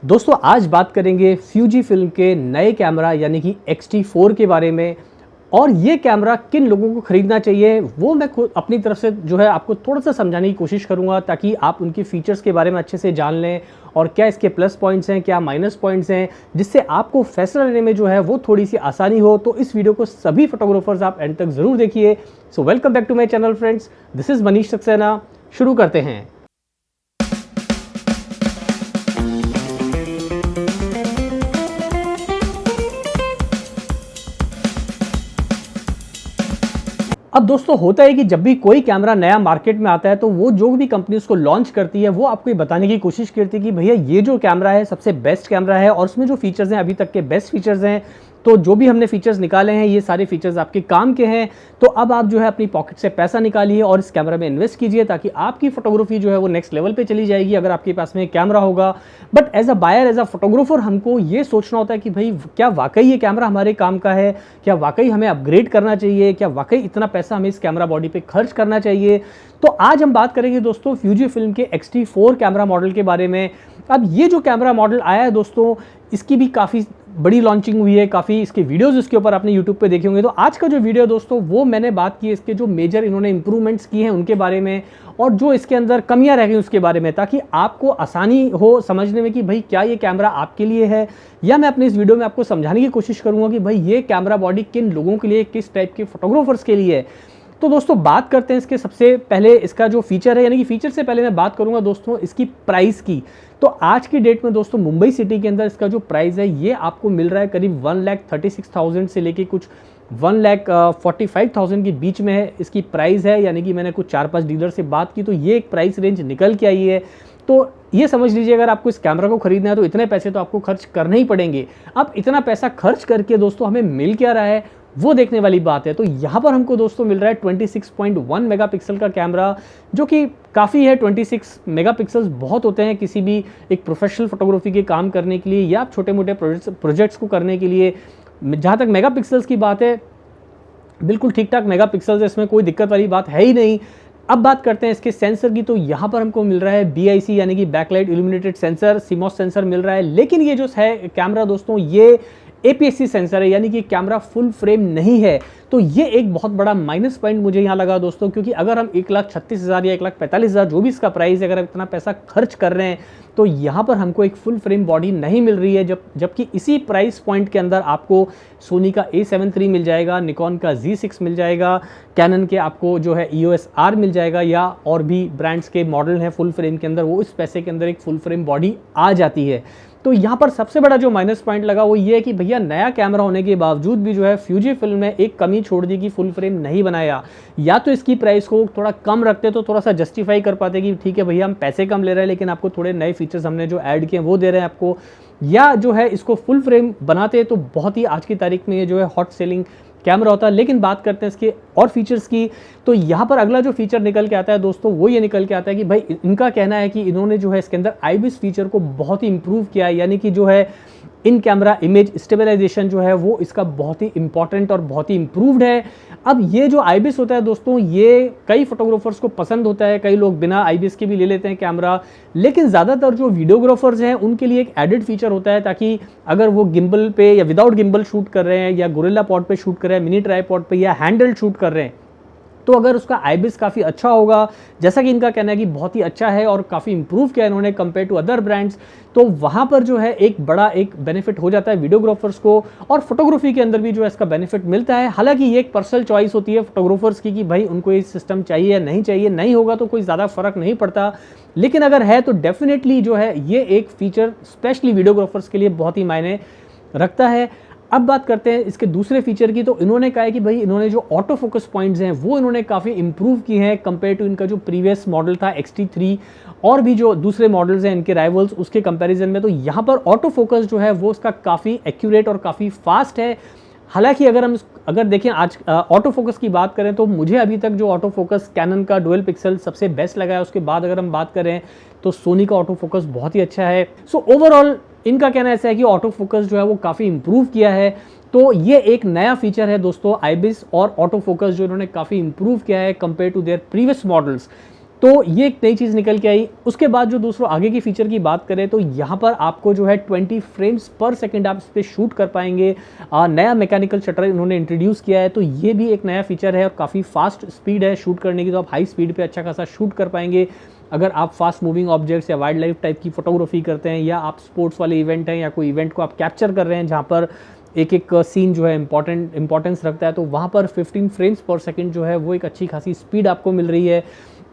दोस्तों आज बात करेंगे फ्यूजी फिल्म के नए कैमरा यानी कि X-T4 के बारे में। और ये कैमरा किन लोगों को खरीदना चाहिए वो मैं खुद अपनी तरफ से जो है आपको थोड़ा सा समझाने की कोशिश करूंगा, ताकि आप उनकी फीचर्स के बारे में अच्छे से जान लें और क्या इसके प्लस पॉइंट्स हैं, क्या माइनस पॉइंट्स हैं, जिससे आपको फैसला लेने में जो है वो थोड़ी सी आसानी हो। तो इस वीडियो को सभी फोटोग्राफर्स आप एंड तक जरूर देखिए। So welcome back to my channel friends, this is Manish Saxena. शुरू करते हैं। अब दोस्तों होता है कि जब भी कोई कैमरा नया मार्केट में आता है तो वो जो भी कंपनी उसको लॉन्च करती है वो आपको ये बताने की कोशिश करती है कि भैया ये जो कैमरा है सबसे बेस्ट कैमरा है और उसमें जो फीचर्स हैं अभी तक के बेस्ट फीचर्स हैं। तो जो भी हमने फीचर्स निकाले हैं ये सारे फीचर्स आपके काम के हैं। तो अब आप जो है अपनी पॉकेट से पैसा निकालिए और इस कैमरा में इन्वेस्ट कीजिए, ताकि आपकी फोटोग्राफी जो है वो नेक्स्ट लेवल पे चली जाएगी अगर आपके पास में कैमरा होगा। But as a buyer, as a photographer हमको ये सोचना होता है कि भाई क्या वाकई ये कैमरा हमारे काम का है, क्या वाकई हमें अपग्रेड करना चाहिए, क्या वाकई इतना पैसा हमें इस कैमरा बॉडी पे खर्च करना चाहिए। तो आज हम बात करेंगे दोस्तों फ्यूजी फिल्म के X-T4 कैमरा मॉडल के बारे में। अब ये जो कैमरा मॉडल आया है दोस्तों, इसकी भी काफ़ी बड़ी लॉन्चिंग हुई है, काफ़ी इसके वीडियोस इसके ऊपर आपने यूट्यूब पे देखे होंगे। तो आज का जो वीडियो दोस्तों वो मैंने बात की है इसके जो मेजर इन्होंने इंप्रूवमेंट्स किए हैं उनके बारे में, और जो इसके अंदर कमियां रह गई उसके बारे में, ताकि आपको आसानी हो समझने में कि भाई क्या ये कैमरा आपके लिए है। या मैं अपने इस वीडियो में आपको समझाने की कोशिश करूंगा कि भाई ये कैमरा बॉडी किन लोगों के लिए, किस टाइप के फोटोग्राफर्स के लिए है। तो दोस्तों बात करते हैं इसके सबसे पहले इसका जो फीचर है, यानी कि फीचर से पहले मैं बात करूंगा दोस्तों इसकी प्राइस की। तो आज की डेट में दोस्तों मुंबई सिटी के अंदर इसका जो प्राइस है ये आपको मिल रहा है करीब 1,36,000 से लेके कुछ 1,45,000 के बीच में है इसकी प्राइस है। यानी कि मैंने कुछ 4-5 डीलर से बात की तो ये एक प्राइस रेंज निकल के आई है। तो ये समझ लीजिए अगर आपको इस कैमरा को खरीदना है तो इतने पैसे तो आपको खर्च करने ही पड़ेंगे। अब इतना पैसा खर्च करके दोस्तों हमें मिल क्या रहा है वो देखने वाली बात है। तो यहाँ पर हमको दोस्तों मिल रहा है 26.1 मेगापिक्सल का कैमरा, जो कि काफ़ी है। 26 मेगापिक्सल्स बहुत होते हैं किसी भी एक प्रोफेशनल फोटोग्राफी के काम करने के लिए या छोटे मोटे प्रोजेक्ट्स को करने के लिए। जहाँ तक मेगापिक्सल्स की बात है बिल्कुल ठीक ठाक मेगापिक्सल्स है, इसमें कोई दिक्कत वाली बात है ही नहीं। अब बात करते हैं इसके सेंसर की। तो यहाँ पर हमको मिल रहा है BIC यानी कि backlight illuminated sensor, CMOS sensor मिल रहा है। लेकिन ये जो है कैमरा दोस्तों ये APS-C सेंसर है, यानी कि कैमरा फुल फ्रेम नहीं है। तो ये एक बहुत बड़ा माइनस पॉइंट मुझे यहाँ लगा दोस्तों, क्योंकि अगर हम 1,36,000 या 1,45,000 जो भी इसका प्राइस है, अगर हम इतना पैसा खर्च कर रहे हैं तो यहाँ पर हमको एक फुल फ्रेम बॉडी नहीं मिल रही है। जबकि इसी प्राइस पॉइंट के अंदर आपको सोनी का A7 III मिल जाएगा, निकॉन का Z6 मिल जाएगा, कैनन के आपको जो है EOS R मिल जाएगा, या और भी ब्रांड्स के मॉडल हैं फुल फ्रेम के अंदर, वो इस पैसे के अंदर एक फुल फ्रेम बॉडी आ जाती है। तो यहाँ पर सबसे बड़ा जो माइनस पॉइंट लगा वो ये है कि भैया नया कैमरा होने के बावजूद भी जो है फ्यूजी फिल्म में एक कमी छोड़ दी कि फुल फ्रेम नहीं बनाया। या तो इसकी प्राइस को थोड़ा कम रखते तो थोड़ा सा जस्टिफाई कर पाते कि ठीक है भैया हम पैसे कम ले रहे हैं लेकिन आपको थोड़े नए फीचर्स हमने जो ऐड किए हैं वो दे रहे हैं आपको, या जो है इसको फुल फ्रेम बनाते तो बहुत ही आज की तारीख में ये जो है हॉट सेलिंग कैमरा होता है। लेकिन बात करते हैं इसके और फीचर्स की। तो यहाँ पर अगला जो फीचर निकल के आता है दोस्तों वो ये निकल के आता है कि भाई इनका कहना है कि इन्होंने जो है इसके अंदर IBIS फीचर को बहुत ही इंप्रूव किया है, यानी कि जो है इन कैमरा इमेज स्टेबलाइजेशन जो है वो इसका बहुत ही इंपॉर्टेंट और बहुत ही इंप्रूव्ड है। अब ये जो IBIS होता है दोस्तों ये कई फोटोग्राफर्स को पसंद होता है, कई लोग बिना IBIS के भी ले लेते हैं कैमरा, लेकिन ज़्यादातर जो वीडियोग्राफर्स हैं उनके लिए एक एडिड फीचर होता है, ताकि अगर वो गिम्बल पे या विदाउट गिम्बल शूट कर रहे हैं, या गोरिल्ला पॉड पे शूट कर रहे हैं, मिनी ट्राइपॉड पे, या हैंडल शूट कर रहे हैं, तो अगर उसका IBIS काफ़ी अच्छा होगा, जैसा कि इनका कहना है कि बहुत ही अच्छा है और काफ़ी इंप्रूव किया इन्होंने कंपेयर टू अदर ब्रांड्स, तो वहाँ पर जो है एक बड़ा एक बेनिफिट हो जाता है वीडियोग्राफर्स को, और फोटोग्राफी के अंदर भी जो है इसका बेनिफिट मिलता है। हालांकि ये एक पर्सनल चॉइस होती है फोटोग्राफर्स की कि भाई उनको ये सिस्टम चाहिए या नहीं चाहिए, नहीं होगा तो कोई ज़्यादा फर्क नहीं पड़ता, लेकिन अगर है तो डेफिनेटली जो है ये एक फीचर स्पेशली वीडियोग्राफर्स के लिए बहुत ही मायने रखता है। अब बात करते हैं इसके दूसरे फीचर की। तो इन्होंने कहा है कि भाई इन्होंने जो ऑटो फोकस पॉइंट्स हैं वो इन्होंने काफ़ी इंप्रूव की हैं कंपेयर टू इनका जो प्रीवियस मॉडल था X-T3 और भी जो दूसरे मॉडल्स हैं इनके राइवल्स उसके कंपैरिजन में। तो यहाँ पर ऑटो फोकस जो है वो उसका काफ़ी एक्यूरेट और काफ़ी फास्ट है। हालांकि अगर देखें आज ऑटो फोकस की बात करें तो मुझे अभी तक जो ऑटो फोकस कैनन का डुअल पिक्सल सबसे बेस्ट लगा है। उसके बाद अगर हम बात करें तो सोनी का ऑटो फोकस बहुत ही अच्छा है। सो ओवरऑल इनका कहना ऐसा है कि ऑटो फोकस जो है वो काफ़ी इंप्रूव किया है। तो ये एक नया फीचर है दोस्तों IBIS और ऑटो फोकस जो इन्होंने काफ़ी इंप्रूव किया है compare to their previous models. तो ये एक नई चीज़ निकल के आई। उसके बाद जो दूसरों आगे की फीचर की बात करें तो यहाँ पर आपको जो है 20 फ्रेम्स पर सेकंड आप इस पर शूट कर पाएंगे। नया मैकेनिकल शटर इन्होंने इंट्रोड्यूस किया है, तो ये भी एक नया फीचर है और काफ़ी फास्ट स्पीड है शूट करने की, तो आप हाई स्पीड पे अच्छा खासा शूट कर पाएंगे। अगर आप फास्ट मूविंग ऑब्जेक्ट्स या वाइल्ड लाइफ टाइप की फोटोग्राफी करते हैं, या आप स्पोर्ट्स वाले इवेंट हैं या कोई इवेंट को आप कैप्चर कर रहे हैं जहाँ पर एक एक सीन जो है इंपॉर्टेंस रखता है, तो वहाँ पर 15 फ्रेम्स पर सेकंड जो है वो एक अच्छी खासी स्पीड आपको मिल रही है।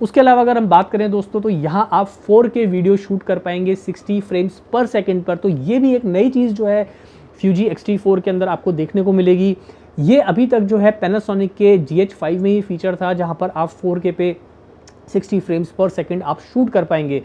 उसके अलावा अगर हम बात करें दोस्तों, तो यहाँ आप 4K वीडियो शूट कर पाएंगे 60 फ्रेम्स पर सेकंड पर। तो ये भी एक नई चीज़ जो है Fuji X-T4 के अंदर आपको देखने को मिलेगी। ये अभी तक जो है Panasonic के GH5 में ही फीचर था, जहाँ पर आप 4K पे 60 फ्रेम्स पर सेकंड आप शूट कर पाएंगे।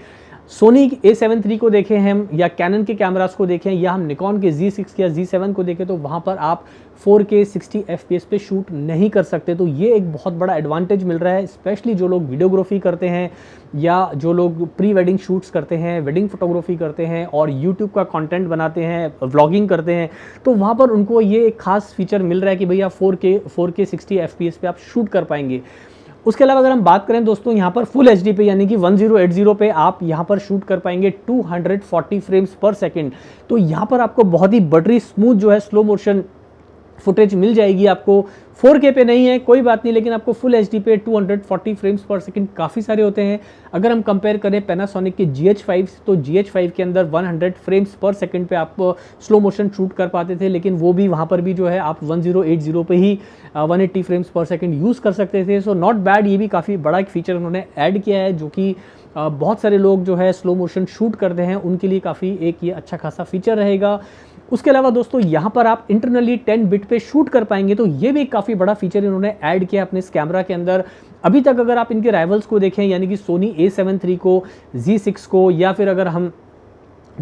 सोनी A7 III को देखें हम, या कैनन के कैमरास को देखें, या हम निकॉन के Z6 या Z7 को देखें, तो वहाँ पर आप 4K 60 FPS पे शूट नहीं कर सकते। तो ये एक बहुत बड़ा एडवांटेज मिल रहा है, स्पेशली जो लोग वीडियोग्राफी करते हैं या जो लोग प्री वेडिंग शूट्स करते हैं, वेडिंग फोटोग्राफी करते हैं और यूट्यूब का कंटेंट बनाते हैं, व्लॉगिंग करते हैं, तो वहाँ पर उनको ये एक खास फीचर मिल रहा है कि भैया 4K 60 FPS पे आप शूट कर पाएंगे। उसके अलावा अगर हम बात करें दोस्तों, यहाँ पर फुल HD पे यानी कि 1080 पे आप यहाँ पर शूट कर पाएंगे 240 फ्रेम्स पर सेकंड। तो यहाँ पर आपको बहुत ही बटरी स्मूथ जो है स्लो मोशन फुटेज मिल जाएगी। आपको 4K पे नहीं है कोई बात नहीं, लेकिन आपको फुल HD पे 240 फ्रेम्स पर सेकंड काफ़ी सारे होते हैं। अगर हम कंपेयर करें पैनासोनिक के GH5 तो GH5 के अंदर 100 फ्रेम्स पर सेकंड पे आप स्लो मोशन शूट कर पाते थे, लेकिन वो भी वहाँ पर भी जो है आप 1080 पे ही 180 फ्रेम्स पर सेकंड यूज़ कर सकते थे। सो नॉट बैड, ये भी काफ़ी बड़ा एक फीचर उन्होंने ऐड किया है, जो कि बहुत सारे लोग जो है स्लो मोशन शूट करते हैं उनके लिए काफ़ी एक ये अच्छा खासा फीचर रहेगा। उसके अलावा दोस्तों यहाँ पर आप इंटरनली 10 बिट पे शूट कर पाएंगे, तो ये भी काफ़ी बड़ा फीचर इन्होंने ऐड किया अपने इस कैमरा के अंदर। अभी तक अगर आप इनके राइवल्स को देखें, यानी कि सोनी A7 III को, Z6 को, या फिर अगर हम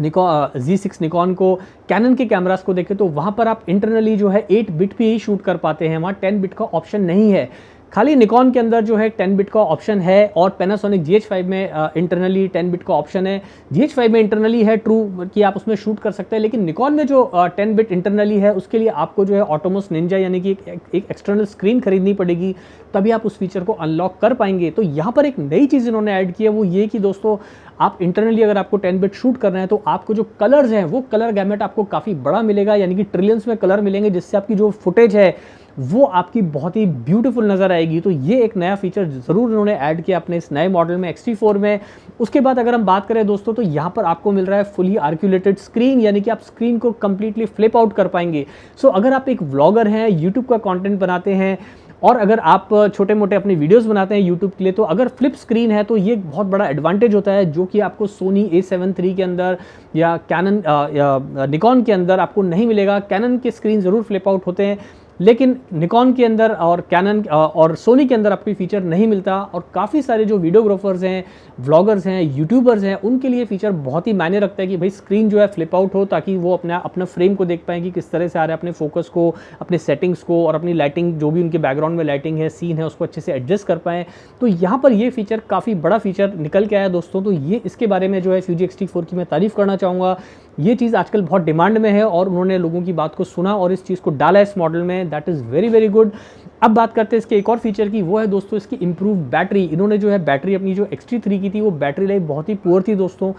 Z6 निकॉन को, कैनन के कैमरास को देखें, तो वहाँ पर आप इंटरनली जो है 8 बिट पे ही शूट कर पाते हैं, वहाँ 10 बिट का ऑप्शन नहीं है। खाली निकॉन के अंदर जो है 10 बिट का ऑप्शन है, और पैनासोनिक GH5 में इंटरनली 10 बिट का ऑप्शन है। GH5 में इंटरनली है ट्रू कि आप उसमें शूट कर सकते हैं, लेकिन निकॉन में जो 10 बिट इंटरनली है उसके लिए आपको जो है ऑटोमोस निंजा यानी कि एक एक्सटर्नल स्क्रीन खरीदनी पड़ेगी, तभी आप उस फीचर को अनलॉक कर पाएंगे। तो यहाँ पर एक नई चीज़ इन्होंने ऐड की है, वो ये कि दोस्तों आप इंटरनली अगर आपको 10 बिट शूट करना है तो आपको जो कलर्स हैं वो कलर गैमेट आपको काफ़ी बड़ा मिलेगा, यानी कि ट्रिलियंस में कलर मिलेंगे, जिससे आपकी जो फुटेज है वो आपकी बहुत ही ब्यूटीफुल नज़र आएगी। तो ये एक नया फीचर ज़रूर इन्होंने ऐड किया अपने इस नए मॉडल में X-T4 में। उसके बाद अगर हम बात करें दोस्तों, तो यहाँ पर आपको मिल रहा है फुली आर्कुलेटेड स्क्रीन, यानी कि आप स्क्रीन को कंप्लीटली फ्लिप आउट कर पाएंगे। सो अगर आप एक व्लॉगर हैं, यूट्यूब का कंटेंट बनाते हैं, और अगर आप छोटे मोटे अपने वीडियोस बनाते हैं यूट्यूब के लिए, तो अगर फ्लिप स्क्रीन है तो ये एक बहुत बड़ा एडवांटेज होता है, जो कि आपको सोनी A7 III के अंदर या कैनन या निकॉन के अंदर आपको नहीं मिलेगा। कैनन के स्क्रीन ज़रूर फ्लिप आउट होते हैं, लेकिन निकॉन के अंदर और कैनन और सोनी के अंदर आपको फीचर नहीं मिलता। और काफ़ी सारे जो वीडियोग्राफर्स हैं, व्लॉगर्स हैं, यूट्यूबर्स हैं, उनके लिए फीचर बहुत ही मायने रखता है कि भाई स्क्रीन जो है फ्लिप आउट हो, ताकि वो अपना फ्रेम को देख पाएँ कि किस तरह से आ रहा है, अपने फोकस को, अपने सेटिंग्स को, और अपनी लाइटिंग जो भी उनके बैकग्राउंड में लाइटिंग है, सीन है, उसको अच्छे से एडजस्ट कर पाएँ। तो यहाँ पर ये फीचर काफ़ी बड़ा फीचर निकल के आया दोस्तों। तो ये इसके बारे में जो है Fuji X-T4 की मैं तारीफ़ करना चाहूँगा। ये चीज़ आजकल बहुत डिमांड में है और उन्होंने लोगों की बात को सुना और इस चीज़ को डाला इस मॉडल में। That is very very good. अब बात करते हैं इसके एक और फीचर की, वो है दोस्तों इसकी इंप्रूव बैटरी। इन्होंने जो है बैटरी अपनी जो X-T3 की थी, वो बैटरी लाइफ बहुत ही पुअर थी दोस्तों,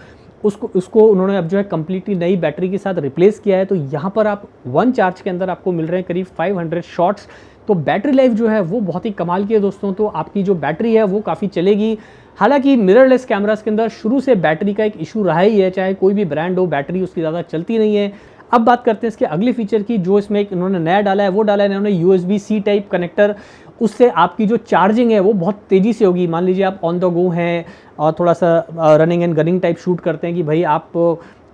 उसको उन्होंने अब जो है कम्प्लीटली नई बैटरी के साथ रिप्लेस किया है। तो यहाँ पर आप 1 चार्ज के अंदर आपको मिल रहे हैं करीब 500 शॉट्स। तो बैटरी लाइफ जो है वो बहुत ही कमाल की है दोस्तों। तो आपकी जो बैटरी है वो काफ़ी चलेगी। हालांकि मिररलेस कैमरास के अंदर शुरू से बैटरी का एक इशू रहा ही है, चाहे कोई भी ब्रांड हो, बैटरी उसकी ज़्यादा चलती नहीं है। अब बात करते हैं इसके अगले फीचर की, जो इसमें एक इन्होंने नया डाला है, वो डाला है इन्होंने USB-C टाइप कनेक्टर। उससे आपकी जो चार्जिंग है वो बहुत तेज़ी से होगी। मान लीजिए आप ऑन द गो हैं और थोड़ा सा running and gunning type shoot करते हैं कि भाई आप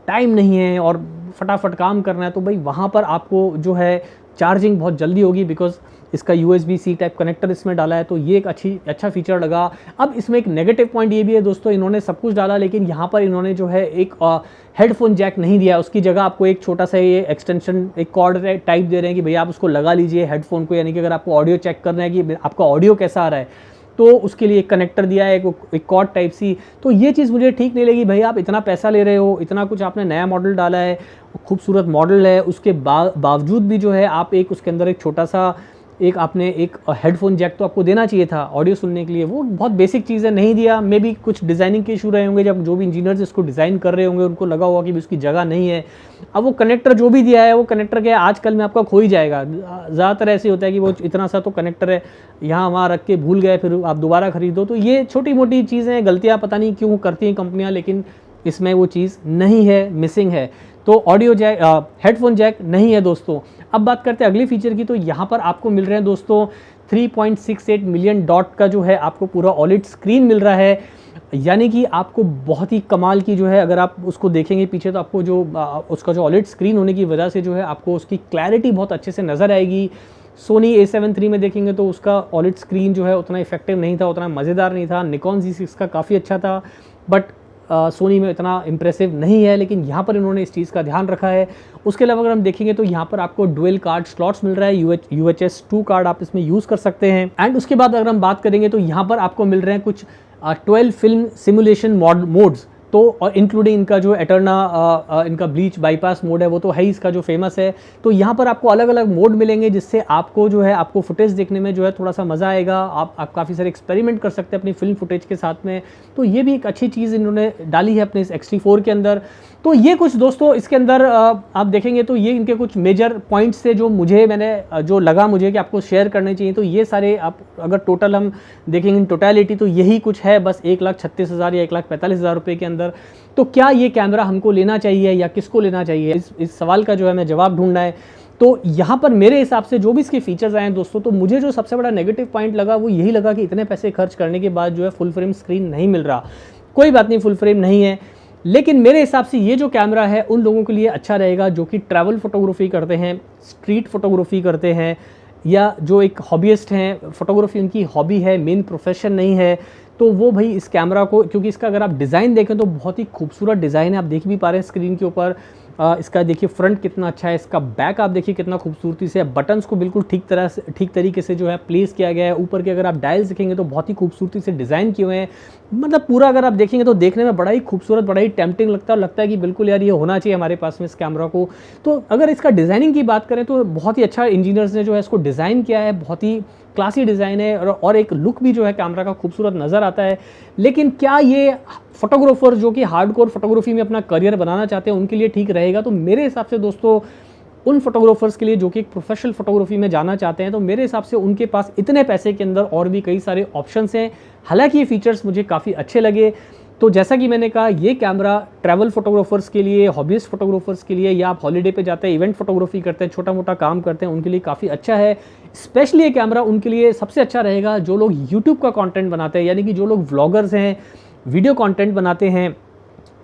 टाइम नहीं है और फटाफट काम करना है, तो भाई वहाँ पर आपको जो है चार्जिंग बहुत जल्दी होगी, बिकॉज इसका USB-C टाइप कनेक्टर इसमें डाला है। तो ये एक अच्छा फीचर लगा। अब इसमें एक नेगेटिव पॉइंट ये भी है दोस्तों, इन्होंने सब कुछ डाला, लेकिन यहाँ पर इन्होंने जो है एक हेडफोन जैक नहीं दिया। उसकी जगह आपको एक छोटा सा ये एक्सटेंशन, एक कॉर्ड टाइप दे रहे हैं कि भैया आप उसको लगा लीजिए हेडफोन को, यानी कि अगर आपको ऑडियो चेक करना है कि आपका ऑडियो कैसा आ रहा है, तो उसके लिए एक कनेक्टर दिया है, एक कॉर्ड टाइप सी। तो ये चीज़ मुझे ठीक नहीं लगी। भाई आप इतना पैसा ले रहे हो, इतना कुछ आपने नया मॉडल डाला है, खूबसूरत मॉडल है, उसके बावजूद भी जो है आप एक उसके अंदर एक छोटा सा एक आपने एक हेडफोन जैक तो आपको देना चाहिए था ऑडियो सुनने के लिए, वो बहुत बेसिक चीज़ है, नहीं दिया। मे बी कुछ डिज़ाइनिंग के इशू रहे होंगे, जब जो भी इंजीनियर्स इसको डिज़ाइन कर रहे होंगे उनको लगा होगा कि उसकी जगह नहीं है। अब वो कनेक्टर जो भी दिया है वो कनेक्टर क्या है, आजकल में आपका खो ही जाएगा। ज़्यादातर ऐसे होता है कि वो इतना सा तो कनेक्टर है, यहाँ वहाँ रख के भूल गए, फिर आप दोबारा खरीदो। तो ये छोटी मोटी चीज़ें, गलतियाँ पता नहीं क्यों करती हैं कंपनियाँ, लेकिन इसमें वो चीज़ नहीं है, मिसिंग है। तो ऑडियो जैक, हेडफोन जैक नहीं है दोस्तों। अब बात करते हैं अगले फीचर की। तो यहाँ पर आपको मिल रहे हैं दोस्तों 3.68 मिलियन डॉट का जो है आपको पूरा ऑलिड स्क्रीन मिल रहा है, यानी कि आपको बहुत ही कमाल की जो है, अगर आप उसको देखेंगे पीछे तो आपको जो उसका जो ऑलिड स्क्रीन होने की वजह से जो है आपको उसकी क्लैरिटी बहुत अच्छे से नज़र आएगी। सोनी A7 III में देखेंगे तो उसका ऑलिड स्क्रीन जो है उतना इफेक्टिव नहीं था, उतना मज़ेदार नहीं था। निकॉन Z6 का काफ़ी अच्छा था, बट सोनी में इतना इंप्रेसिव नहीं है, लेकिन यहाँ पर इन्होंने इस चीज़ का ध्यान रखा है। उसके अलावा अगर हम देखेंगे तो यहाँ पर आपको डुअल कार्ड स्लॉट्स मिल रहा है, UHS 2 कार्ड आप इसमें यूज़ कर सकते हैं। एंड उसके बाद अगर हम बात करेंगे तो यहाँ पर आपको मिल रहे हैं कुछ 12 फिल्म सिमुलेशन मोड्स, तो और इंक्लूडिंग इनका जो एटर्ना इनका ब्लीच बाईपास मोड है वो तो है ही इसका जो फेमस है। तो यहाँ पर आपको अलग अलग मोड मिलेंगे, जिससे आपको जो है आपको फुटेज देखने में जो है थोड़ा सा मज़ा आएगा। आप काफ़ी सारे एक्सपेरिमेंट कर सकते हैं अपनी फिल्म फुटेज के साथ में। तो ये भी एक अच्छी चीज़ इन्होंने डाली है अपने इस X-T4 के अंदर। तो ये कुछ दोस्तों इसके अंदर आप देखेंगे तो ये इनके कुछ मेजर पॉइंट्स थे जो मैंने जो लगा मुझे कि आपको शेयर करने चाहिए। तो ये सारे आप अगर टोटल हम देखेंगे इन टोटलिटी तो यही कुछ है, बस 1,36,000 या 1,45,000 रुपये के अंदर। तो क्या ये कैमरा हमको लेना चाहिए या किसको लेना चाहिए, इस सवाल का जो है हमें जवाब ढूंढना है। तो यहाँ पर मेरे हिसाब से जो भी इसके फीचर्स आए हैं दोस्तों, तो मुझे जो सबसे बड़ा नेगेटिव पॉइंट लगा वो यही लगा कि इतने पैसे खर्च करने के बाद जो है फुल फ्रेम स्क्रीन नहीं मिल रहा। कोई बात नहीं, फुल फ्रेम नहीं है, लेकिन मेरे हिसाब से ये जो कैमरा है उन लोगों के लिए अच्छा रहेगा जो कि ट्रैवल फोटोग्राफी करते हैं, स्ट्रीट फोटोग्राफी करते हैं, या जो एक हॉबीइस्ट हैं, फोटोग्राफी उनकी हॉबी है, मेन प्रोफेशन नहीं है। तो वो भाई इस कैमरा को, क्योंकि इसका अगर आप डिज़ाइन देखें तो बहुत ही खूबसूरत डिज़ाइन है, आप देख भी पा रहे हैं स्क्रीन के ऊपर। इसका देखिए फ्रंट कितना अच्छा है, इसका बैक आप देखिए कितना खूबसूरती से, बटन्स को बिल्कुल ठीक तरीके से जो है प्लेस किया गया है। ऊपर के अगर आप डायल्स देखेंगे तो बहुत ही खूबसूरती से डिज़ाइन किए हुए हैं। मतलब पूरा अगर आप देखेंगे तो देखने में बड़ा ही खूबसूरत, बड़ा ही टेम्पटिंग लगता है कि बिल्कुल यार ये होना चाहिए हमारे पास में इस कैमरा को। तो अगर इसका डिज़ाइनिंग की बात करें तो बहुत ही अच्छा इंजीनियर्स ने जो है इसको डिज़ाइन किया है, बहुत ही क्लासी डिज़ाइन है, और एक लुक भी जो है कैमरा का खूबसूरत नज़र आता है। लेकिन क्या ये फोटोग्राफर जो कि हार्डकोर फोटोग्राफी में अपना करियर बनाना चाहते हैं उनके लिए ठीक रहेगा? तो मेरे हिसाब से दोस्तों उन फोटोग्राफर्स के लिए जो कि एक प्रोफेशनल फोटोग्राफी में जाना चाहते हैं, तो मेरे हिसाब से उनके पास इतने पैसे के अंदर और भी कई सारे ऑप्शंस हैं। हालांकि ये फीचर्स मुझे काफ़ी अच्छे लगे। तो जैसा कि मैंने कहा, ये कैमरा ट्रैवल फोटोग्राफर्स के लिए, हॉबीइस्ट फोटोग्राफर्स के लिए, या आप हॉलीडे पे जाते हैं, इवेंट फोटोग्राफी करते हैं, छोटा मोटा काम करते हैं, उनके लिए काफ़ी अच्छा है। स्पेशली ये कैमरा उनके लिए सबसे अच्छा रहेगा जो लोग यूट्यूब का कंटेंट बनाते हैं, यानी कि जो लोग व्लॉगर्स हैं, वीडियो कंटेंट बनाते हैं,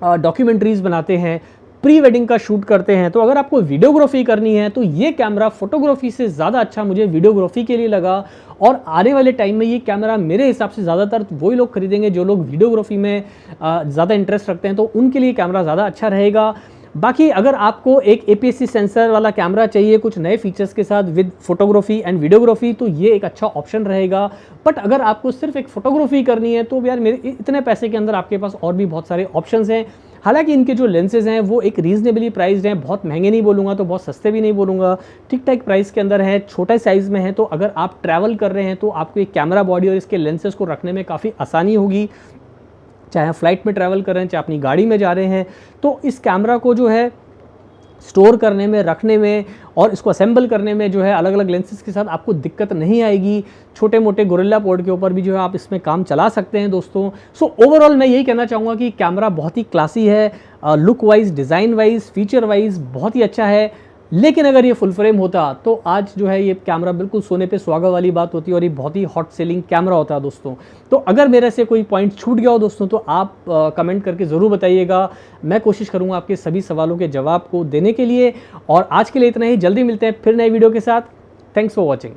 डॉक्यूमेंट्रीज़ बनाते हैं, प्री वेडिंग का शूट करते हैं। तो अगर आपको वीडियोग्राफी करनी है तो ये कैमरा फोटोग्राफी से ज़्यादा अच्छा मुझे वीडियोग्राफी के लिए लगा। और आने वाले टाइम में ये कैमरा मेरे हिसाब से ज़्यादातर वही लोग खरीदेंगे जो लोग वीडियोग्राफी में ज़्यादा इंटरेस्ट रखते हैं, तो उनके लिए कैमरा ज़्यादा अच्छा रहेगा। बाकी अगर आपको एक APS-C सेंसर वाला कैमरा चाहिए कुछ नए फीचर्स के साथ विद फोटोग्राफी एंड वीडियोग्राफी, तो ये एक अच्छा ऑप्शन रहेगा। बट अगर आपको सिर्फ एक फोटोग्राफी करनी है तो यार मेरे इतने पैसे के अंदर आपके पास और भी बहुत सारे ऑप्शंस हैं। हालांकि इनके जो लेंसेज हैं वो एक रीजनेबली प्राइस्ड हैं, बहुत महंगे नहीं बोलूँगा तो बहुत सस्ते भी नहीं बोलूँगा, ठीक ठाक प्राइस के अंदर है, छोटे साइज़ में है। तो अगर आप ट्रैवल कर रहे हैं तो आपको एक कैमरा बॉडी और इसके लेंसेज को रखने में काफ़ी आसानी होगी, चाहे आप फ्लाइट में ट्रैवल कर रहे हैं, चाहे अपनी गाड़ी में जा रहे हैं। तो इस कैमरा को जो है स्टोर करने में, रखने में और इसको असेंबल करने में जो है अलग अलग लेंसेज के साथ आपको दिक्कत नहीं आएगी। छोटे मोटे गोरिल्ला पोर्ट के ऊपर भी जो है आप इसमें काम चला सकते हैं दोस्तों। सो ओवरऑल मैं यही कहना चाहूँगा कि कैमरा बहुत ही क्लासी है, look wise, design wise, feature wise बहुत ही अच्छा है। लेकिन अगर ये फुल फ्रेम होता तो आज जो है ये कैमरा बिल्कुल सोने पे सुहागा वाली बात होती है और ये बहुत ही हॉट सेलिंग कैमरा होता है दोस्तों। तो अगर मेरे से कोई पॉइंट छूट गया हो दोस्तों तो आप कमेंट करके ज़रूर बताइएगा। मैं कोशिश करूँगा आपके सभी सवालों के जवाब को देने के लिए। और आज के लिए इतना ही, जल्दी मिलते हैं फिर नए वीडियो के साथ। Thanks for watching.